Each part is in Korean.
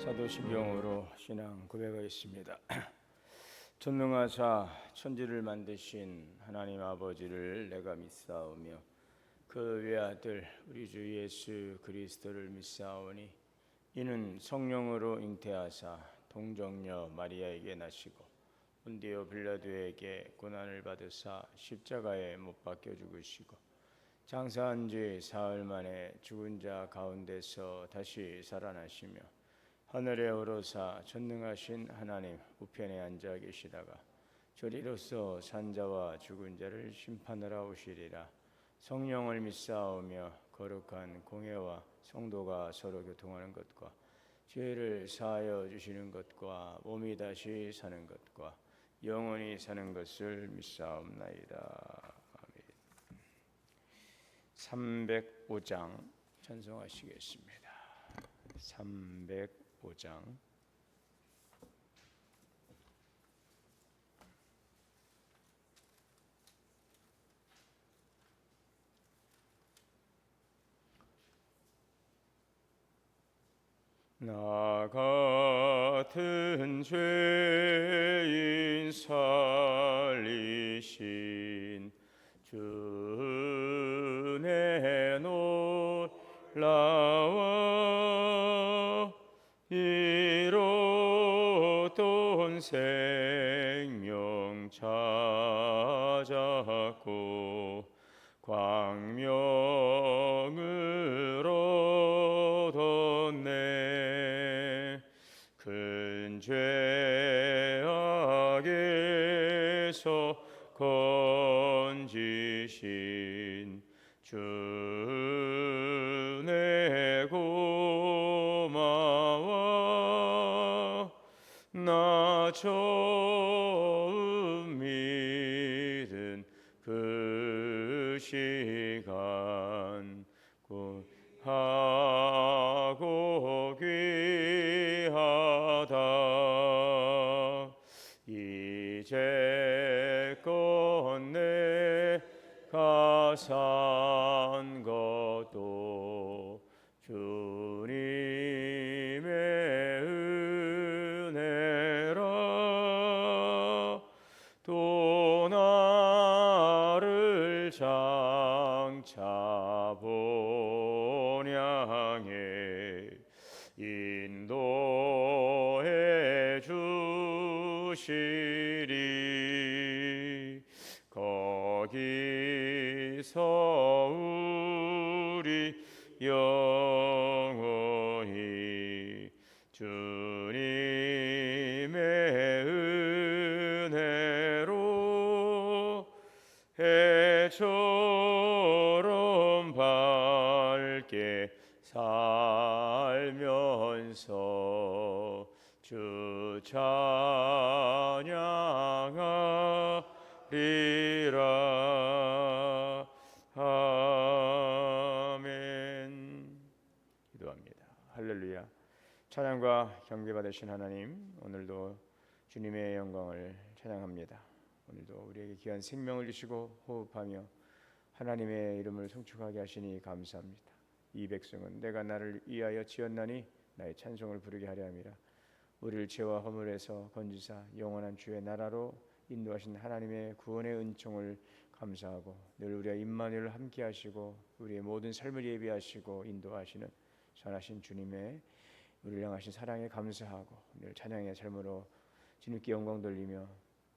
사도신경으로 신앙 고백하겠습니다. 전능하사 천지를 만드신 하나님 아버지를 내가 믿사오며 그 외아들 우리 주 예수 그리스도를 믿사오니 이는 성령으로 잉태하사 동정녀 마리아에게 나시고 본디오 빌라도에게 고난을 받으사 십자가에 못 박혀 죽으시고 장사한 지 사흘 만에 죽은 자 가운데서 다시 살아나시며 하늘에 오르사 전능하신 하나님 우편에 앉아 계시다가 저리로서 산자와 죽은 자를 심판하러 오시리라. 성령을 믿사오며 거룩한 공회와 성도가 서로 교통하는 것과 죄를 사하여 주시는 것과 몸이 다시 사는 것과 영원히 사는 것을 믿사옵나이다. 아멘. 305장 찬송하시겠습니다. 305장 나 같은 죄인 살리신 주의 놀라워 이로던 생명 찾았고 광명을 얻었네. 큰 죄악에서 건지신 주네 고마워. 나 처음 믿은 그 시간 하고 귀하다. 이제껏 내가 산 것도 주님의 은혜라. 또 나를 장차 본향에 인도해 주시리. 거기서 우리 영원히 주님의 은혜로 해처럼 밝게 살면서 주 찬양하리라. 아멘. 기도합니다. 할렐루야. 찬양과 경배 받으신 하나님, 오늘도 주님의 영광을 찬양합니다. 오늘도 우리에게 귀한 생명을 주시고 호흡하며 하나님의 이름을 송축하게 하시니 감사합니다. 이 백성은 내가 나를 위하여 지었나니 나의 찬송을 부르게 하려 함이라. 우리를 죄와 허물에서 건지사 영원한 주의 나라로 인도하신 하나님의 구원의 은총을 감사하고 늘 우리와 임마누엘 함께 하시고 우리의 모든 삶을 예비하시고 인도하시는 선하신 주님의 우리를 향하신 사랑에 감사하고 늘 찬양의 삶으로 주님께 영광 돌리며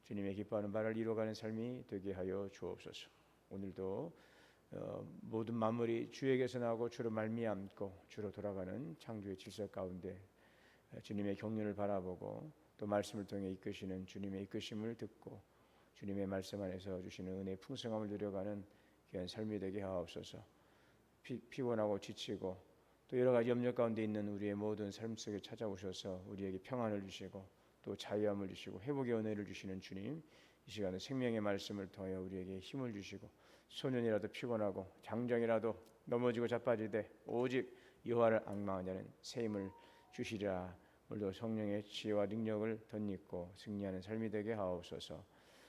주님의 기뻐하는 바를 이루어가는 삶이 되게 하여 주옵소서. 오늘도 모든 만물이 주에게서 나오고 주로 말미암고 주로 돌아가는 창조의 질서 가운데 주님의 경륜을 바라보고 또 말씀을 통해 이끄시는 주님의 이끄심을 듣고 주님의 말씀 안에서 주시는 은혜의 풍성함을 누려가는 귀한 삶이 되게 하옵소서. 피곤하고 지치고 또 여러 가지 염려 가운데 있는 우리의 모든 삶 속에 찾아오셔서 우리에게 평안을 주시고 또 자유함을 주시고 회복의 은혜를 주시는 주님, 이 시간에 생명의 말씀을 통해 우리에게 힘을 주시고 소년이라도 피곤하고 장정이라도 넘어지고 자빠지되 오직 여호와를 앙망하는 자는 새 힘을 주시리라. 오늘도 성령의 지혜와 능력을 덧입고 승리하는 삶이 되게 하옵소서.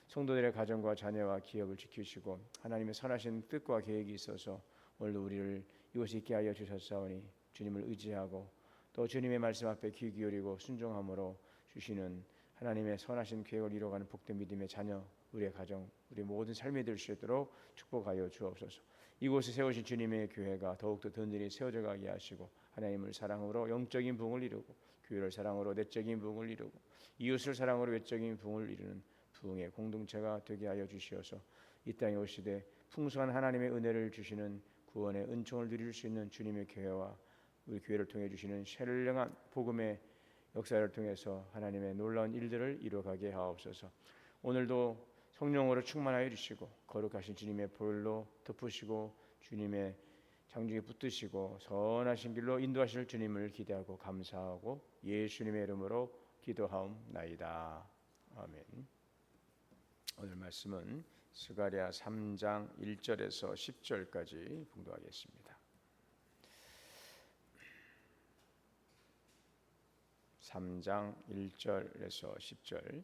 성도들의 가정과 자녀와 기업을 지키시고 하나님의 선하신 뜻과 계획이 있어서 오늘도 우리를 이곳에 있게 하여 주셨사오니 주님을 의지하고 또 주님의 말씀 앞에 귀 기울이고 순종함으로 주시는 하나님의 선하신 계획을 이뤄가는 복된 믿음의 자녀, 우리의 가정, 우리 모든 삶이 될 수 있도록 축복하여 주옵소서. 이곳에 세우신 주님의 교회가 더욱더 든든히 세워져 가게 하시고 하나님을 사랑으로 영적인 부흥을 이루고 교회를 사랑으로 내적인 부흥을 이루고 이웃을 사랑으로 외적인 부흥을 이루는 부흥의 공동체가 되게 하여 주시어서 이 땅에 오시되 풍성한 하나님의 은혜를 주시는 구원의 은총을 누릴 수 있는 주님의 교회와 우리 교회를 통해 주시는 신령한 복음의 역사를 통해서 하나님의 놀라운 일들을 이루어가게 하옵소서. 오늘도 성령으로 충만하여 주시고 거룩하신 주님의 보혈로 덮으시고 주님의 장중에 붙드시고 선하신 길로 인도하실 주님을 기대하고 감사하고 예수님의 이름으로 기도하옵나이다. 아멘. 오늘 말씀은 스가랴 3장 1절에서 10절까지 봉독하겠습니다. 3장 1절에서 10절.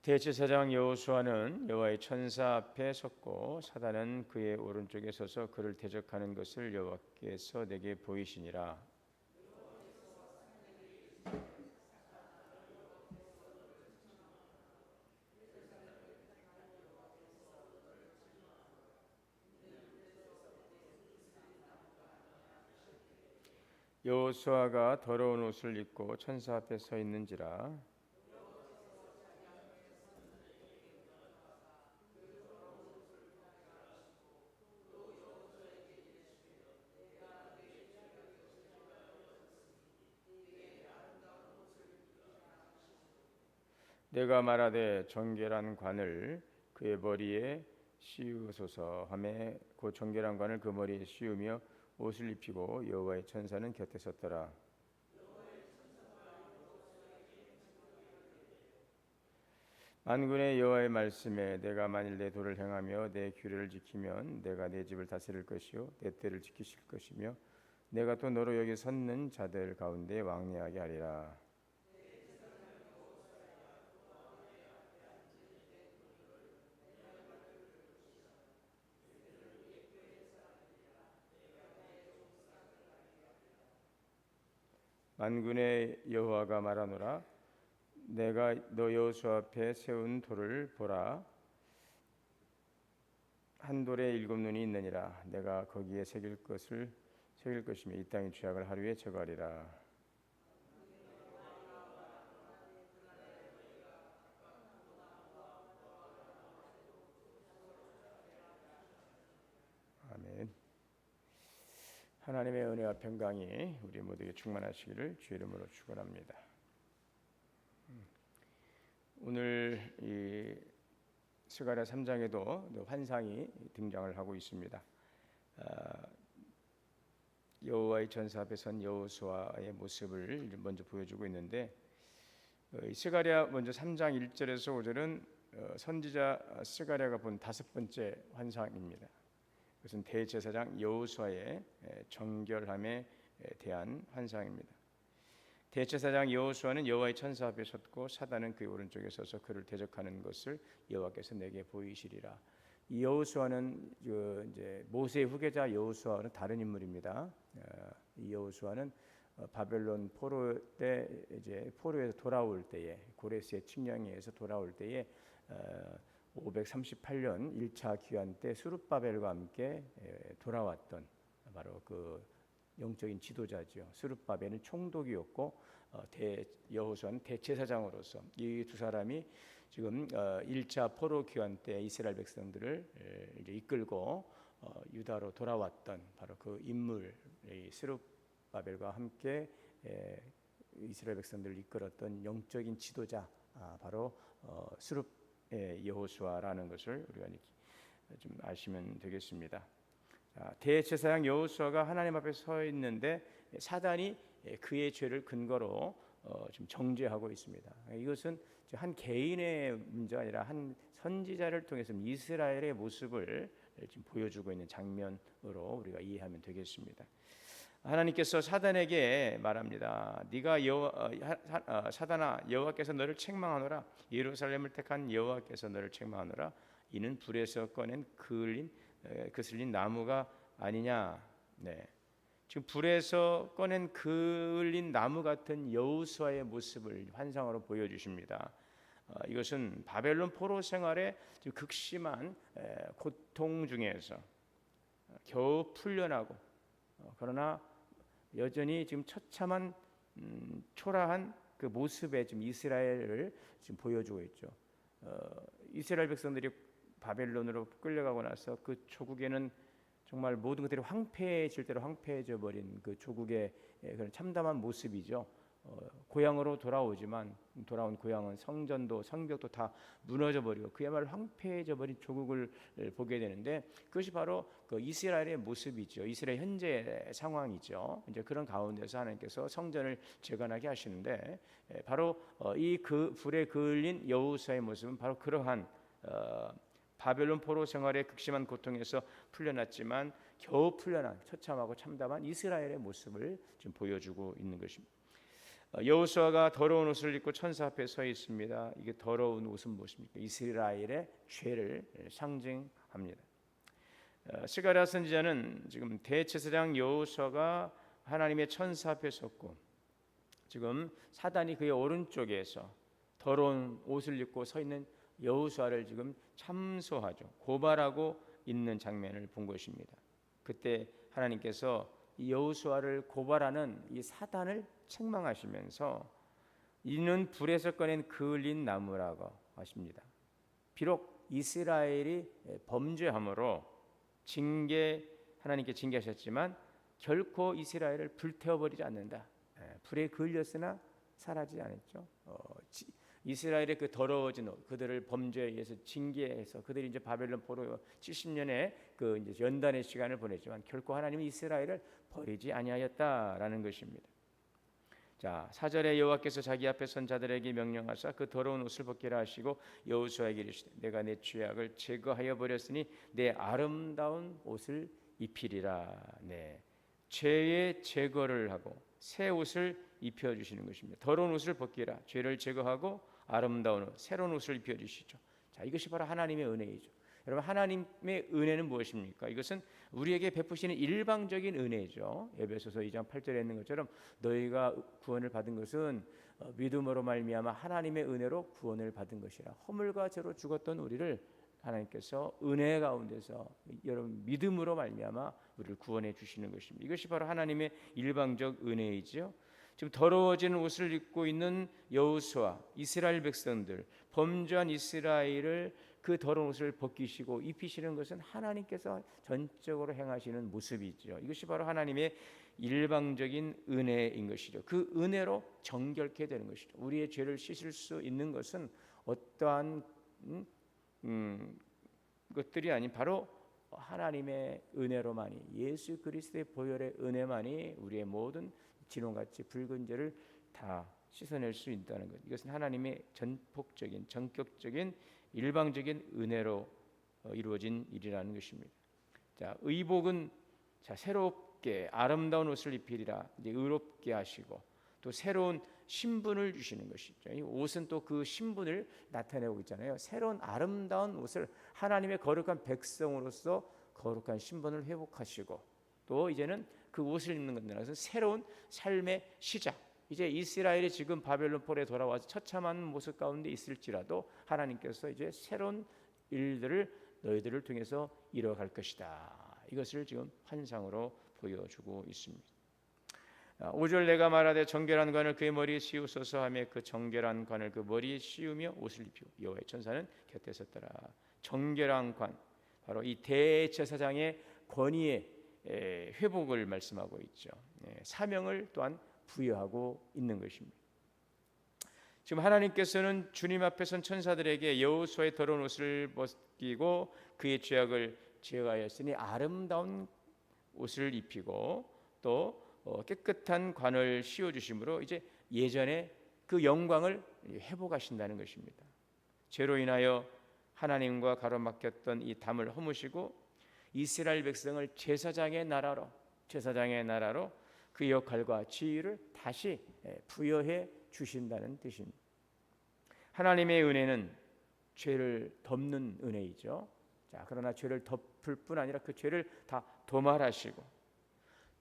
대제사장 여호수아는 여호와의 천사 앞에 섰고 사단은 그의 오른쪽에 서서 그를 대적하는 것을 여호와께서 내게 보이시니라. 여호수아가 더러운 옷을 입고 천사 앞에 서 있는지라. 내가 말하되 정결한 관을 그의 머리에 씌우소서 하매 곧 정결한 관을 그 머리에 씌우며 옷을 입히고 여호와의 천사는 곁에 섰더라. 만군의 여호와의 말씀에 내가 만일 내 도를 행하며 내 규례를 지키면 내가 내 집을 다스릴 것이요 내 때를 지키실 것이며 내가 또 너로 여기 섰는 자들 가운데 왕래하게 하리라. 만군의 여호와가 말하노라. 내가 너 여호수아 앞에 세운 돌을 보라. 한 돌에 7눈이 있느니라. 내가 거기에 새길 것이며 이 땅의 죄악을 하루에 제거하리라. 아멘. 하나님의 은혜와 평강이 우리 모두에게 충만하시기를 주의 이름으로 축원합니다. 오늘 이 스가랴 3장에도 환상이 등장을 하고 있습니다. 여호와의 천사 앞에 선 여호수아의 모습을 먼저 보여주고 있는데 스가랴 먼저 3장 1절에서 5절은 선지자 스가랴가 본 5번째 환상입니다. 그것은 대제사장 여호수아의 정결함에 대한 환상입니다. 대제사장 여호수아는 여호와의 천사 앞에 섰고 사단은 그의 오른쪽에 서서 그를 대적하는 것을 여호와께서 내게 보이시리라. 이 여호수아는 이제 모세의 후계자 여호수아는 다른 인물입니다. 이 여호수아는 바벨론 포로 때 이제 포로에서 돌아올 때에 고레스의 칙령에서 돌아올 때에 538년 1차 귀환 때 스룹바벨과 함께 돌아왔던 바로 그 영적인 지도자죠. 스룹바벨은 총독이었고 여호수아는 대제사장으로서 이 두 사람이 지금 1차 포로 귀환 때 이스라엘 백성들을 이제 이끌고 유다로 돌아왔던 바로 그 인물 스룹바벨과 함께 이스라엘 백성들을 이끌었던 영적인 지도자 바로 여호수아라는 것을 우리가 좀 아시면 되겠습니다. 대제사장 여호수아가 하나님 앞에 서 있는데 사단이 그의 죄를 근거로 지금 정죄하고 있습니다. 이것은 한 개인의 문제가 아니라 한 선지자를 통해서 이스라엘의 모습을 지금 보여주고 있는 장면으로 우리가 이해하면 되겠습니다. 하나님께서 사단에게 말합니다. 네가 사단아 여호와께서 너를 책망하노라. 예루살렘을 택한 여호와께서 너를 책망하노라. 이는 불에서 꺼낸 그슬린 나무가 아니냐. 네. 지금 불에서 꺼낸 그을린 나무 같은 여호수아의 모습을 환상으로 보여주십니다. 이것은 바벨론 포로 생활의 극심한 고통 중에서 겨우 풀려나고 그러나 여전히 지금 처참한 초라한 그 모습에 지금 이스라엘을 지금 보여주고 있죠. 이스라엘 백성들이 바벨론으로 끌려가고 나서 그 조국에는 정말 모든 것들이 황폐해질 대로 황폐해져 버린 그 조국의 그런 참담한 모습이죠. 고향으로 돌아오지만 돌아온 고향은 성전도 성벽도 다 무너져 버리고 그야말로 황폐해져 버린 조국을 보게 되는데 그것이 바로 그 이스라엘의 모습이죠. 이스라엘 현재 상황이죠. 이제 그런 가운데서 하나님께서 성전을 재건하게 하시는데 바로 이 그 불에 그을린 여호수아의 모습은 바로 그러한 바벨론 포로 생활의 극심한 고통에서 풀려났지만 겨우 풀려난 처참하고 참담한 이스라엘의 모습을 지금 보여주고 있는 것입니다. 여호수아가 더러운 옷을 입고 천사 앞에 서 있습니다. 이게 더러운 옷은 무엇입니까? 이스라엘의 죄를 상징합니다. 스가랴 선지자는 지금 대제사장 여호수아가 하나님의 천사 앞에 섰고 지금 사단이 그의 오른쪽에서 더러운 옷을 입고 서 있는 여호수아를 지금 참소하죠. 고발하고 있는 장면을 본 것입니다. 그때 하나님께서 이 여호수아를 고발하는 이 사단을 책망하시면서 이는 불에서 꺼낸 그을린 나무라고 하십니다. 비록 이스라엘이 범죄함으로 하나님께 징계하셨지만 결코 이스라엘을 불태워버리지 않는다. 불에 그을렸으나 사라지지 않았죠. 이스라엘의 그 더러워진 옷, 그들을 범죄에 의해서 징계해서 그들이 이제 바벨론 포로 70년의 그 이제 연단의 시간을 보냈지만 결코 하나님이 이스라엘을 버리지 아니하였다라는 것입니다. 자, 4절에 여호와께서 자기 앞에 선 자들에게 명령하사 그 더러운 옷을 벗기라 하시고 여호수아에게 이르시되 내가 내 죄악을 제거하여 버렸으니 내 아름다운 옷을 입히리라. 네, 죄의 제거를 하고 새 옷을 입혀 주시는 것입니다. 더러운 옷을 벗기라. 죄를 제거하고 아름다운 옷, 새로운 옷을 입혀 주시죠. 자, 이것이 바로 하나님의 은혜이죠. 여러분, 하나님의 은혜는 무엇입니까? 이것은 우리에게 베푸시는 일방적인 은혜죠. 에베소서 2장 8절에 있는 것처럼 너희가 구원을 받은 것은 믿음으로 말미암아 하나님의 은혜로 구원을 받은 것이라. 허물과 죄로 죽었던 우리를 하나님께서 은혜 가운데서 여러분 믿음으로 말미암아 우리를 구원해 주시는 것입니다. 이것이 바로 하나님의 일방적 은혜이죠. 지금 더러워지는 옷을 입고 있는 여호수아, 이스라엘 백성들, 범죄한 이스라엘을 그 더러운 옷을 벗기시고 입히시는 것은 하나님께서 전적으로 행하시는 모습이죠. 이것이 바로 하나님의 일방적인 은혜인 것이죠. 그 은혜로 정결케 되는 것이죠. 우리의 죄를 씻을 수 있는 것은 어떠한 것들이 아닌 바로 하나님의 은혜로만이, 예수 그리스도의 보혈의 은혜만이 우리의 모든 진홍같이 붉은 죄를 다 씻어낼 수 있다는 것. 이것은 하나님의 전폭적인, 전격적인, 일방적인 은혜로 이루어진 일이라는 것입니다. 자, 의복은 자 새롭게 아름다운 옷을 입히리라. 이제 의롭게 하시고 또 새로운 신분을 주시는 것이죠. 이 옷은 또 그 신분을 나타내고 있잖아요. 새로운 아름다운 옷을 하나님의 거룩한 백성으로서 거룩한 신분을 회복하시고 또 이제는 그 옷을 입는 것은 새로운 삶의 시작. 이제 이스라엘이 지금 바벨론 포로에 돌아와서 처참한 모습 가운데 있을지라도 하나님께서 이제 새로운 일들을 너희들을 통해서 이뤄갈 것이다. 이것을 지금 환상으로 보여주고 있습니다. 5절 내가 말하되 정결한 관을 그의 머리에 씌우소서 하며 그 정결한 관을 그 머리에 씌우며 옷을 입히고 여호와의 천사는 곁에 섰더라. 정결한 관, 바로 이 대제사장의 권위의 회복을 말씀하고 있죠. 사명을 또한 부여하고 있는 것입니다. 지금 하나님께서는 주님 앞에 선 천사들에게 여호수아의 더러운 옷을 벗기고 그의 죄악을 제거하였으니 아름다운 옷을 입히고 또 깨끗한 관을 씌워주심으로 이제 예전에 그 영광을 회복하신다는 것입니다. 죄로 인하여 하나님과 가로막혔던 이 담을 허무시고 이스라엘 백성을 제사장의 나라로 그 역할과 지위를 다시 부여해 주신다는 뜻입니다. 하나님의 은혜는 죄를 덮는 은혜이죠. 자, 그러나 죄를 덮을 뿐 아니라 그 죄를 다 도말하시고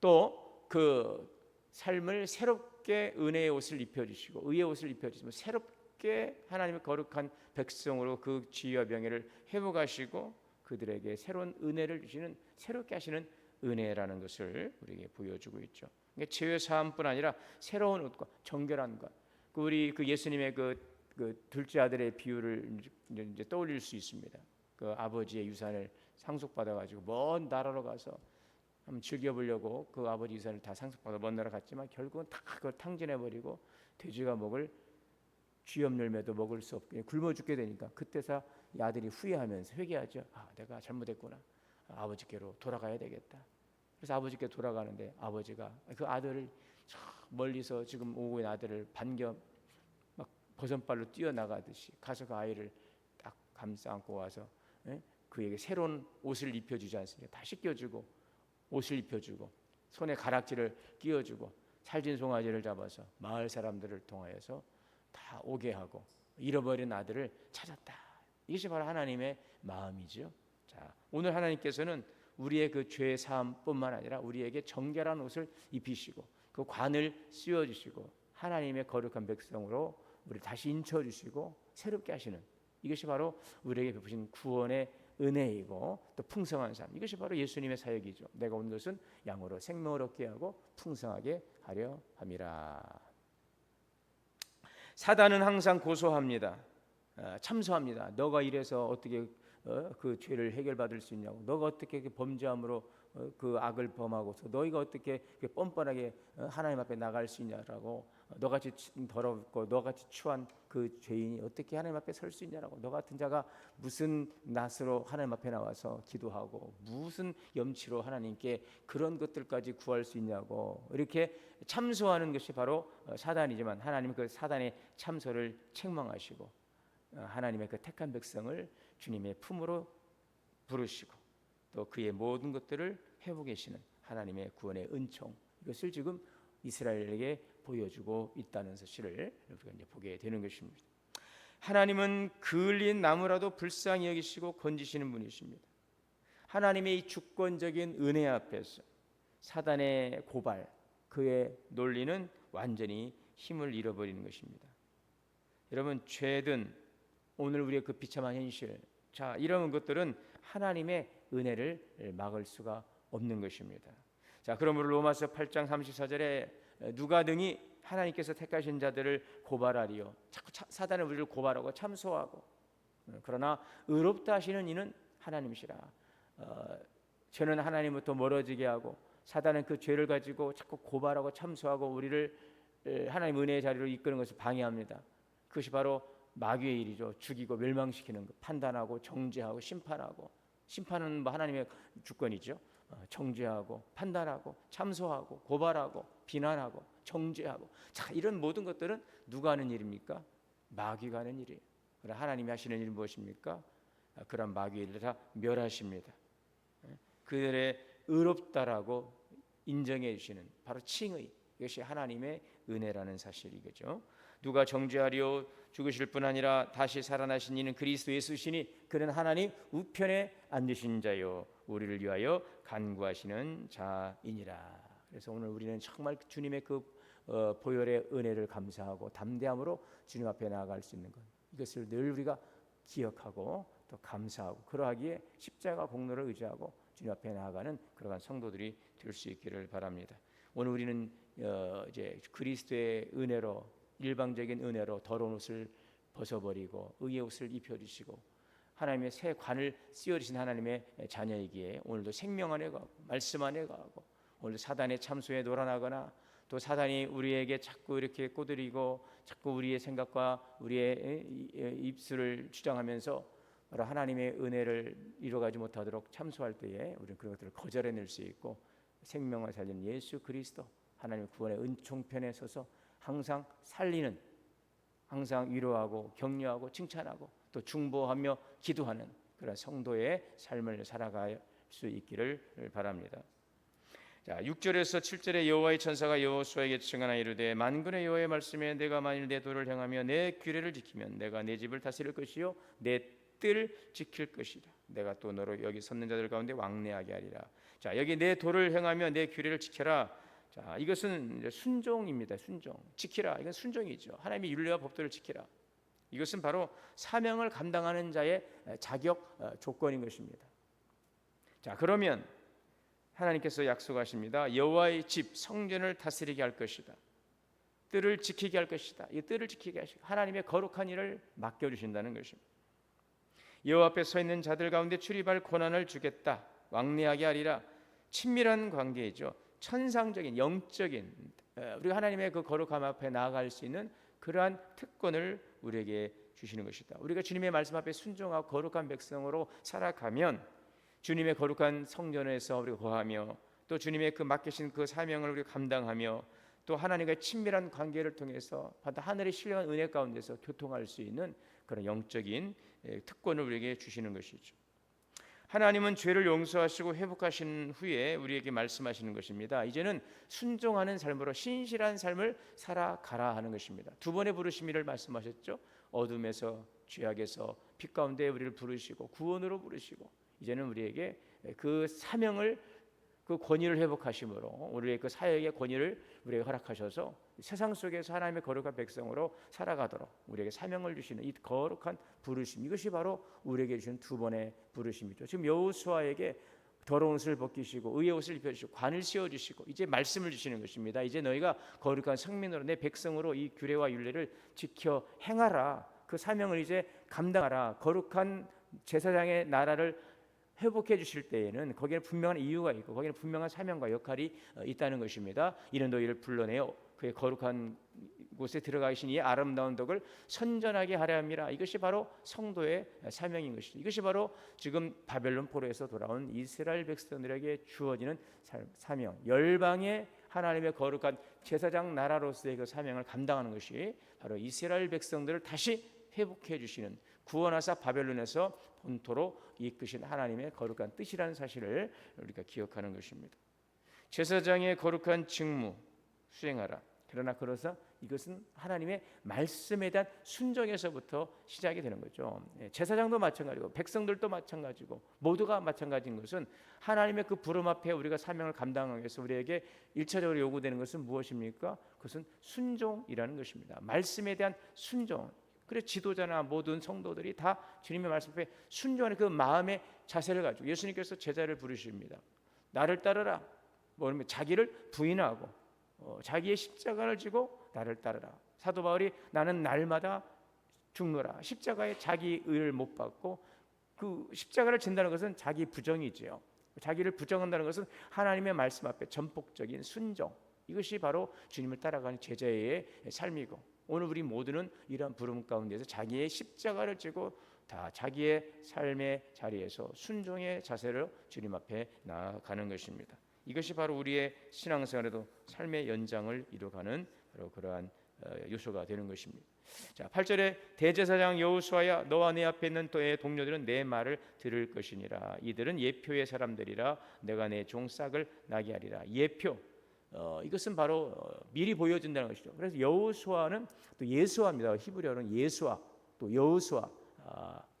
또 그 삶을 새롭게 은혜의 옷을 입혀주시고 의의 옷을 입혀주시고 새롭게 하나님의 거룩한 백성으로 그 지위와 명예를 회복하시고 그들에게 새로운 은혜를 주시는 새롭게 하시는 은혜라는 것을 우리에게 보여주고 있죠. 죄의 사함뿐 아니라 새로운 옷과 정결한 것. 우리 그 예수님의 그 둘째 아들의 비유를 이제 떠올릴 수 있습니다. 그 아버지의 유산을 상속받아 가지고 먼 나라로 가서 한번 즐겨보려고 그 아버지 유산을 다 상속받아 먼 나라 갔지만 결국은 다 그걸 탕진해 버리고 돼지가 먹을 쥐염 열매도 먹을 수 없게 굶어 죽게 되니까 그때서 이 아들이 후회하면서 회개하죠. 내가 잘못했구나. 아버지께로 돌아가야 되겠다. 그래서 아버지께 돌아가는데 아버지가 그 아들을 멀리서 지금 오고 있는 아들을 반겨 막 버선발로 뛰어나가듯이 가서 그 아이를 딱 감싸 안고 와서 그에게 새로운 옷을 입혀주지 않습니까? 다 씻겨주고 옷을 입혀주고 손에 가락지를 끼워주고 살진 송아지를 잡아서 마을 사람들을 통하여서 다 오게 하고 잃어버린 아들을 찾았다. 이것이 바로 하나님의 마음이죠. 자, 오늘 하나님께서는 우리의 그 죄 사함뿐만 아니라 우리에게 정결한 옷을 입히시고 그 관을 씌워주시고 하나님의 거룩한 백성으로 우리를 다시 인쳐주시고 새롭게 하시는 이것이 바로 우리에게 베푸신 구원의 은혜이고 또 풍성한 삶. 이것이 바로 예수님의 사역이죠. 내가 온 것은 양으로 생명을 얻게 하고 풍성하게 하려 함이라. 사단은 항상 고소합니다. 참소합니다. 너가 이래서 어떻게 그 죄를 해결받을 수 있냐고. 너가 어떻게 범죄함으로 그 악을 범하고서 너희가 어떻게 뻔뻔하게 하나님 앞에 나갈 수 있냐라고. 너같이 더럽고 너같이 추한 그 죄인이 어떻게 하나님 앞에 설 수 있냐라고. 너 같은 자가 무슨 낯으로 하나님 앞에 나와서 기도하고 무슨 염치로 하나님께 그런 것들까지 구할 수 있냐고. 이렇게 참소하는 것이 바로 사단이지만 하나님은 그 사단의 참소를 책망하시고 하나님의 그 택한 백성을 주님의 품으로 부르시고 또 그의 모든 것들을 회복하시는 하나님의 구원의 은총, 이것을 지금 이스라엘에게 보여주고 있다는 사실을 우리가 이제 보게 되는 것입니다. 하나님은 그을린 나무라도 불쌍히 여기시고 건지시는 분이십니다. 하나님의 이 주권적인 은혜 앞에서 사단의 고발, 그의 논리는 완전히 힘을 잃어버리는 것입니다. 여러분, 죄든 오늘 우리의 그 비참한 현실, 자, 이런 것들은 하나님의 은혜를 막을 수가 없는 것입니다. 자, 그러므로 로마서 8장 34절에 누가 능히 하나님께서 택하신 자들을 고발하리요. 자꾸 사단은 우리를 고발하고 참소하고, 그러나 의롭다 하시는 이는 하나님이시라. 죄는 하나님부터 멀어지게 하고 사단은 그 죄를 가지고 자꾸 고발하고 참소하고 우리를 하나님 은혜의 자리로 이끄는 것을 방해합니다. 그것이 바로 마귀의 일이죠. 죽이고 멸망시키는 것, 판단하고 정죄하고 심판하고. 심판은 뭐 하나님의 주권이죠. 정죄하고 판단하고 참소하고 고발하고 비난하고 정죄하고. 자, 이런 모든 것들은 누가 하는 일입니까? 마귀가 하는 일이에요. 그러나 하나님이 하시는 일은 무엇입니까? 그런 마귀의 일을 다 멸하십니다. 그들의 의롭다라고 인정해 주시는 바로 칭의, 이것이 하나님의 은혜라는 사실이겠죠. 누가 정죄하리요 죽으실 뿐 아니라 다시 살아나신 이는 그리스도 예수시니 그는 하나님 우편에 앉으신 자요 우리를 위하여 간구하시는 자이니라. 그래서 오늘 우리는 정말 주님의 그 보혈의 은혜를 감사하고 담대함으로 주님 앞에 나아갈 수 있는 것, 이것을 늘 우리가 기억하고 또 감사하고 그러하기에 십자가 공로를 의지하고 주님 앞에 나아가는 그러한 성도들이 될 수 있기를 바랍니다. 오늘 우리는 이제 그리스도의 은혜로, 일방적인 은혜로 더러운 옷을 벗어버리고 의의 옷을 입혀주시고 하나님의 새 관을 씌워주신 하나님의 자녀이기에 오늘도 생명 안에 가고 말씀 안에 가고 오늘도 사단의 참소에 놀아나거나 또 사단이 우리에게 자꾸 이렇게 꼬드리고 자꾸 우리의 생각과 우리의 입술을 주장하면서 하나님의 은혜를 이루어가지 못하도록 참소할 때에 우리는 그런 것들을 거절해낼 수 있고 생명을 살리는 예수 그리스도 하나님의 구원의 은총편에 서서 항상 살리는, 항상 위로하고 격려하고 칭찬하고 또 중보하며 기도하는 그런 성도의 삶을 살아갈 수 있기를 바랍니다. 자, 6절에서 7절에 여호와의 천사가 여호수아에게 증언하 이르되 만군의 여호와의 말씀에 내가 만일 내 도를 행하며 내 규례를 지키면 내가 내 집을 다스릴 것이요 내 뜰을 지킬 것이다. 내가 또 너로 여기 섰는 자들 가운데 왕래하게 하리라. 자, 여기 내 도를 행하며 내 규례를 지켜라. 자, 이것은 이제 순종입니다. 순종. 지키라. 이건 순종이죠. 하나님의 윤리와 법도를 지키라. 이것은 바로 사명을 감당하는 자의 자격 조건인 것입니다. 자, 그러면 하나님께서 약속하십니다. 여호와의 집 성전을 다스리게 할 것이다. 뜰을 지키게 할 것이다. 이 뜰을 지키게 하시고 하나님의 거룩한 일을 맡겨 주신다는 것입니다. 여호와 앞에 서 있는 자들 가운데 출입할 권한을 주겠다. 왕래하게 하리라. 친밀한 관계이죠. 천상적인 영적인 우리가 하나님의 그 거룩함 앞에 나아갈 수 있는 그러한 특권을 우리에게 주시는 것이다. 우리가 주님의 말씀 앞에 순종하고 거룩한 백성으로 살아가면 주님의 거룩한 성전에서 우리가 거하며 또 주님의 그 맡기신 그 사명을 우리가 감당하며 또 하나님과의 친밀한 관계를 통해서 바다 하늘의 신령한 은혜 가운데서 교통할 수 있는 그런 영적인 특권을 우리에게 주시는 것이죠. 하나님은 죄를 용서하시고 회복하신 후에 우리에게 말씀하시는 것입니다. 이제는 순종하는 삶으로 신실한 삶을 살아가라 하는 것입니다. 두 번의 부르심을 말씀하셨죠. 어둠에서 죄악에서 빛 가운데 우리를 부르시고 구원으로 부르시고 이제는 우리에게 그 사명을 그 권위를 회복하심으로 우리의 그 사역의 권위를 우리에게 허락하셔서 세상 속에서 하나님의 거룩한 백성으로 살아가도록 우리에게 사명을 주시는 이 거룩한 부르심, 이것이 바로 우리에게 주신 두 번의 부르심이죠. 지금 여호수아에게 더러운 옷을 벗기시고 의의 옷을 입혀주시고 관을 씌워주시고 이제 말씀을 주시는 것입니다. 이제 너희가 거룩한 성민으로 내 백성으로 이 규례와 율례를 지켜 행하라. 그 사명을 이제 감당하라. 거룩한 제사장의 나라를 회복해 주실 때에는 거기에 분명한 이유가 있고 거기에 분명한 사명과 역할이 있다는 것입니다. 이는 너희를 불러내어 그의 거룩한 곳에 들어가 계신 이 아름다운 덕을 선전하게 하려 함이라. 이것이 바로 성도의 사명인 것이죠. 이것이 바로 지금 바벨론 포로에서 돌아온 이스라엘 백성들에게 주어지는 사명, 열방의 하나님의 거룩한 제사장 나라로서의 그 사명을 감당하는 것이 바로 이스라엘 백성들을 다시 회복해 주시는 구원하사 바벨론에서 본토로 이끄신 하나님의 거룩한 뜻이라는 사실을 우리가 기억하는 것입니다. 제사장의 거룩한 직무 수행하라. 그러나 그래서 이것은 하나님의 말씀에 대한 순종에서부터 시작이 되는 거죠. 제사장도 마찬가지고 백성들도 마찬가지고 모두가 마찬가지인 것은 하나님의 그 부름 앞에 우리가 사명을 감당하기 위해서 우리에게 1차적으로 요구되는 것은 무엇입니까? 그것은 순종이라는 것입니다. 말씀에 대한 순종. 그래서 지도자나 모든 성도들이 다 주님의 말씀 앞에 순종하는 그 마음의 자세를 가지고 예수님께서 제자를 부르십니다. 나를 따르라. 뭐냐면 자기를 부인하고 자기의 십자가를 지고 나를 따르라. 사도 바울이 나는 날마다 죽노라. 십자가에 자기 의를 못 받고 그 십자가를 진다는 것은 자기 부정이지요. 자기를 부정한다는 것은 하나님의 말씀 앞에 전폭적인 순종. 이것이 바로 주님을 따라가는 제자의 삶이고 오늘 우리 모두는 이러한 부름 가운데서 자기의 십자가를 지고 다 자기의 삶의 자리에서 순종의 자세로 주님 앞에 나아가는 것입니다. 이것이 바로 우리의 신앙생활에도 삶의 연장을 이루어가는 바로 그러한 요소가 되는 것입니다. 자, 8절에 대제사장 여호수아야 너와 내 앞에 있는 너의 동료들은 내 말을 들을 것이니라. 이들은 예표의 사람들이라. 내가 내 종 싹을 나게 하리라. 예표. 이것은 바로 미리 보여준다는 것이죠. 그래서 여호수아는 또 예수아입니다. 히브리어로는 예수아 또 여호수아.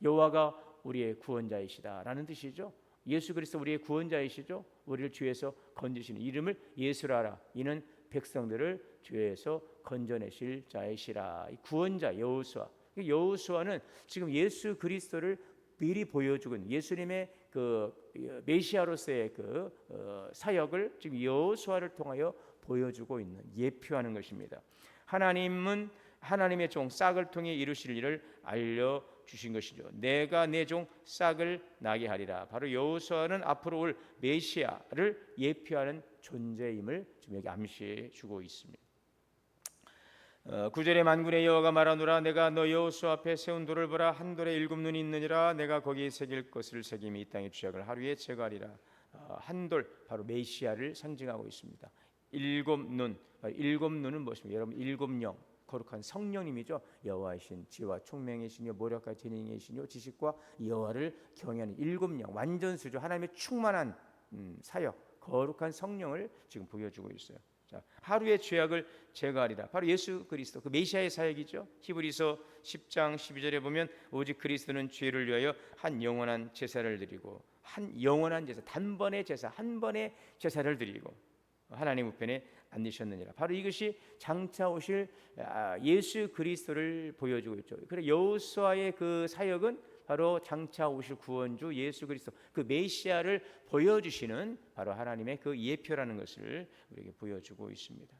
여호와가 우리의 구원자이시다라는 뜻이죠. 예수 그리스도 우리의 구원자이시죠. 우리를 죄에서 건지시는 이름을 예수라라. 이는 백성들을 죄에서 건져내실 자이시라. 구원자 여호수아. 여호수아는 지금 예수 그리스도를 미리 보여주고 있는 예수님의 그 메시아로서의 그 사역을 지금 여호수아를 통하여 보여주고 있는 예표하는 것입니다. 하나님은 하나님의 종 싹을 통해 이루실 일을 알려 주신 것이죠. 내가 내 종 싹을 나게 하리라. 바로 여호수아는 앞으로 올 메시아를 예표하는 존재임을 지금 여기 암시해 주고 있습니다. 9절에 만군의 여호와가 말하노라. 내가 너 여호수아 앞에 세운 돌을 보라. 한 돌에 7눈이 있느니라. 내가 거기에 새길 것을 새김이 이 땅의 죄악을 하루에 제거하리라. 한 돌 바로 메시아를 상징하고 있습니다. 7눈, 7눈은 무엇입니까? 여러분 7영 거룩한 성령님이죠. 여호와이신 지와 총명이시뇨 모략과 재능이시뇨 지식과 여호와를 경외하는 7영 완전수죠. 하나님의 충만한 사역 거룩한 성령을 지금 보여주고 있어요. 자, 하루의 죄악을 제거하리라. 바로 예수 그리스도 그 메시아의 사역이죠. 히브리서 10장 12절에 보면 오직 그리스도는 죄를 위하여 한 영원한 제사를 드리고 한 영원한 제사 단번의 제사 한 번의 제사를 드리고 하나님 우편에 앉으셨느니라. 바로 이것이 장차 오실 예수 그리스도를 보여주고 있죠. 그래 여호수아의 그 사역은 바로 장차 오실 구원주 예수 그리스도 그 메시아를 보여주시는 바로 하나님의 그 예표라는 것을 우리에게 보여주고 있습니다.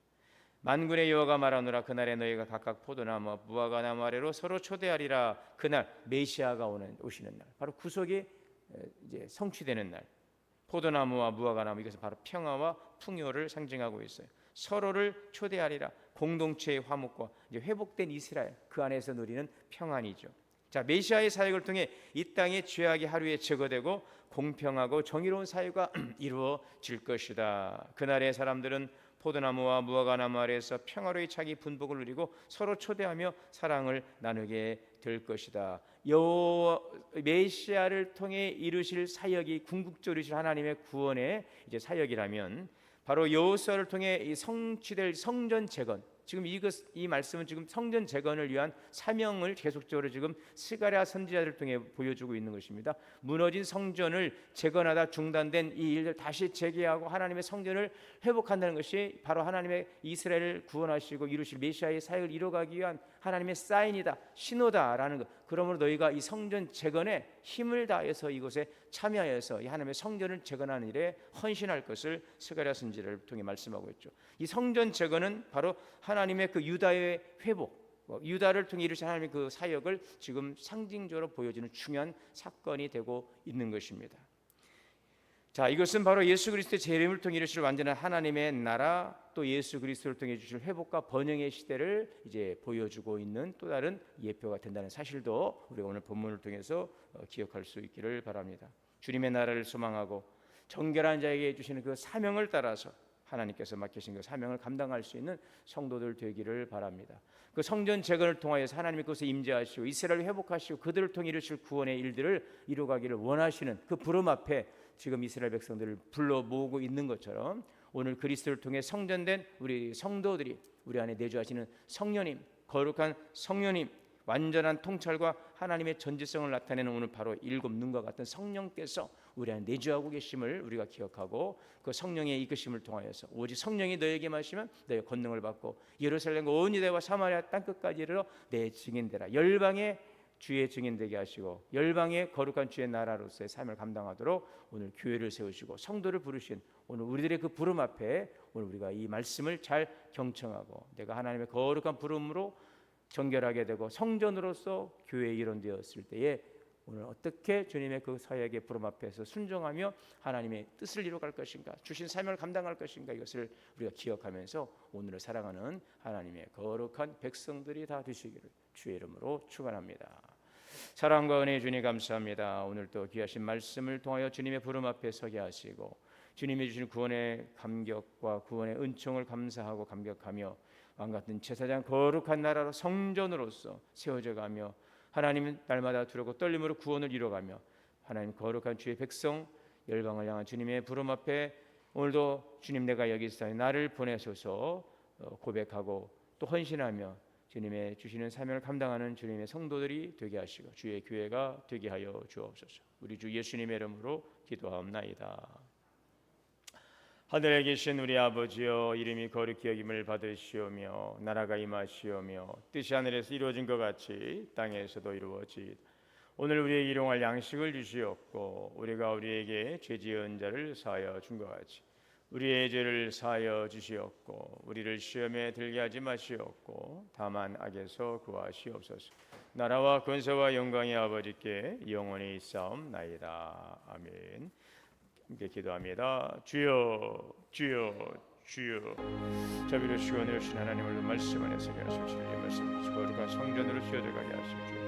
만군의 여호와가 말하노라 그날에 너희가 각각 포도나무 무화과나무 아래로 서로 초대하리라. 그날 메시아가 오시는 날, 바로 구속이 이제 성취되는 날. 포도나무와 무화과나무, 이것은 바로 평화와 풍요를 상징하고 있어요. 서로를 초대하리라. 공동체의 화목과 이제 회복된 이스라엘, 그 안에서 누리는 평안이죠. 자, 메시아의 사역을 통해 이 땅의 죄악이 하루에 제거되고 공평하고 정의로운 사회가 이루어질 것이다. 그날의 사람들은 포도나무와 무화과나무 아래에서 평화로이 자기 분복을 누리고 서로 초대하며 사랑을 나누게 될 것이다. 메시아를 통해 이루실 사역이 궁극적으로 이루실 하나님의 구원의 이제 사역이라면, 바로 여호수아를 통해 이 성취될 성전 재건, 지금 이 말씀은 지금 성전 재건을 위한 사명을 계속적으로 지금 스가랴 선지자를 통해 보여주고 있는 것입니다. 무너진 성전을 재건하다 중단된 이 일을 다시 재개하고 하나님의 성전을 회복한다는 것이 바로 하나님의 이스라엘을 구원하시고 이루실 메시아의 사역을 이뤄가기 위한 하나님의 사인이다, 신호다라는 것. 그러므로 너희가 이 성전 재건에 힘을 다해서 이곳에 참여하여서 이 하나님의 성전을 재건하는 일에 헌신할 것을 스가랴 선지자를 통해 말씀하고 있죠. 이 성전 재건은 바로 하나님의 그 유다의 회복, 유다를 통해 이루신 하나님의 그 사역을 지금 상징적으로 보여주는 중요한 사건이 되고 있는 것입니다. 자, 이것은 바로 예수 그리스도의 재림을 통해 이루실 완전한 하나님의 나라, 또 예수 그리스도를 통해 주실 회복과 번영의 시대를 이제 보여주고 있는 또 다른 예표가 된다는 사실도 우리가 오늘 본문을 통해서 기억할 수 있기를 바랍니다. 주님의 나라를 소망하고 정결한 자에게 주시는 그 사명을 따라서 하나님께서 맡기신 그 사명을 감당할 수 있는 성도들 되기를 바랍니다. 그 성전 재건을 통하여서 하나님이 그것에 임재하시고 이스라엘을 회복하시고 그들을 통해 이루실 구원의 일들을 이루가기를 원하시는 그 부름 앞에 지금 이스라엘 백성들을 불러 모으고 있는 것처럼, 오늘 그리스도를 통해 성전된 우리 성도들이 우리 안에 내주하시는 성령님, 거룩한 성령님, 완전한 통찰과 하나님의 전지성을 나타내는 오늘 바로 일곱 눈과 같은 성령께서 우리 안에 내주하고 계심을 우리가 기억하고, 그 성령의 이끄심을 통하여서 오직 성령이 너에게 마시면 너의 권능을 받고 예루살렘과 온 유대와 사마리아 땅끝까지 이르러 내 증인되라. 열방의 주의 증인되게 하시고 열방의 거룩한 주의 나라로서의 삶을 감당하도록 오늘 교회를 세우시고 성도를 부르신 오늘 우리들의 그 부름 앞에 오늘 우리가 이 말씀을 잘 경청하고, 내가 하나님의 거룩한 부름으로 정결하게 되고 성전으로서 교회에 일원되었을 때에 오늘 어떻게 주님의 그 사역의 부름 앞에서 순종하며 하나님의 뜻을 이루어갈 것인가, 주신 사명을 감당할 것인가, 이것을 우리가 기억하면서 오늘을 사랑하는 하나님의 거룩한 백성들이 다 되시기를 주의 이름으로 축원합니다. 사랑과 은혜의 주님 감사합니다. 오늘도 귀하신 말씀을 통하여 주님의 부름 앞에 서게 하시고 주님이 주신 구원의 감격과 구원의 은총을 감사하고 감격하며 왕같은 제사장 거룩한 나라로 성전으로서 세워져가며 하나님은 날마다 두렵고 떨림으로 구원을 이뤄가며 하나님 거룩한 주의 백성 열방을 향한 주님의 부름 앞에 오늘도 주님 내가 여기 있사오니 나를 보내소서 고백하고 또 헌신하며 주님의 주시는 사명을 감당하는 주님의 성도들이 되게 하시고 주의 교회가 되게 하여 주옵소서. 우리 주 예수님의 이름으로 기도하옵나이다. 하늘에 계신 우리 아버지여, 이름이 거룩히 여김을 받으시오며 나라가 임하시오며 뜻이 하늘에서 이루어진 것 같이 땅에서도 이루어지이다. 오늘 우리에게 일용할 양식을 주시옵고 우리가 우리에게 죄 지은 자를 사하여 준 것 같이 우리의 죄를 사하여 주시옵고 우리를 시험에 들게 하지 마시옵고 다만 악에서 구하시옵소서. 나라와 권세와 영광의 아버지께 영원히 있사옵나이다. 아멘. 함께 기도합니다. 주여 주여 주여. 자비로우시고 은혜로우신 하나님, 오늘 말씀 안에서 하시옵시고 이 말씀 거룩한 성전으로 씌워져 가게 하시옵시고